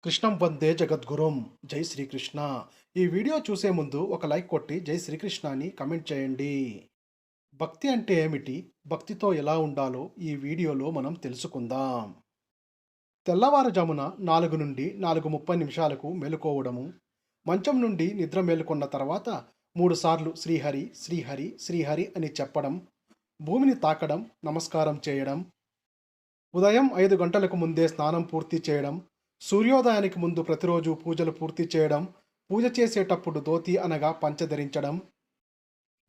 కృష్ణం వందే జగద్గురుం. జై శ్రీకృష్ణ. ఈ వీడియో చూసే ముందు ఒక లైక్ కొట్టి జై శ్రీకృష్ణ అని కమెంట్ చేయండి. భక్తి అంటే ఏమిటి? భక్తితో ఎలా ఉండాలో ఈ వీడియోలో మనం తెలుసుకుందాం. తెల్లవారుజామున 4 నుండి 4:30 నిమిషాలకు మేలుకోవడము, మంచం నుండి నిద్ర మేలుకొన్న తర్వాత 3 సార్లు శ్రీహరి శ్రీహరి శ్రీహరి అని చెప్పడం, భూమిని తాకడం, నమస్కారం చేయడం, ఉదయం 5 గంటలకు ముందే స్నానం పూర్తి చేయడం, సూర్యోదయానికి ముందు ప్రతిరోజు పూజలు పూర్తి చేయడం, పూజ చేసేటప్పుడు ధోతి అనగా పంచ ధరించడం,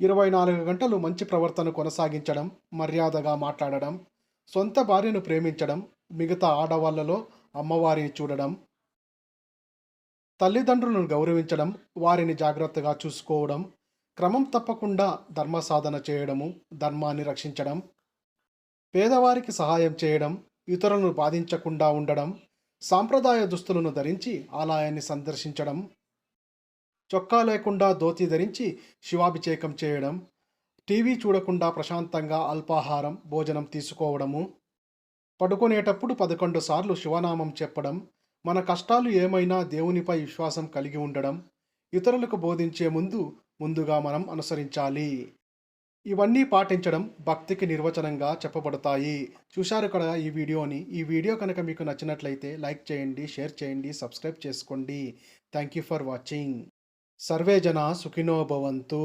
24 గంటలు మంచి ప్రవర్తన కొనసాగించడం, మర్యాదగా మాట్లాడడం, సొంత భార్యను ప్రేమించడం, మిగతా ఆడవాళ్లలో అమ్మవారిని చూడడం, తల్లిదండ్రులను గౌరవించడం, వారిని జాగ్రత్తగా చూసుకోవడం, క్రమం తప్పకుండా ధర్మ సాధన చేయడము, ధర్మాన్ని రక్షించడం, పేదవారికి సహాయం చేయడం, ఇతరులను బాధించకుండా ఉండడం, సాంప్రదాయ దుస్తులను ధరించి ఆలయాన్ని సందర్శించడం, చొక్కా లేకుండా ధోతి ధరించి శివాభిషేకం చేయడం, టీవీ చూడకుండా ప్రశాంతంగా అల్పాహారం భోజనం తీసుకోవడము, పడుకునేటప్పుడు 11 సార్లు శివనామం చెప్పడం, మన కష్టాలు ఏమైనా దేవునిపై విశ్వాసం కలిగి ఉండడం, ఇతరులకు బోధించే ముందుగా మనం అనుసరించాలి. ఇవన్నీ పాటించడం భక్తికి నిర్వచనంగా చెప్పబడతాయి. చూశారు కదా ఈ వీడియోని. ఈ వీడియో కనుక మీకు నచ్చినట్లయితే లైక్ చేయండి, షేర్ చేయండి, సబ్స్క్రైబ్ చేసుకోండి. Thank you for watching. Survey జన సుఖినో భవంతు.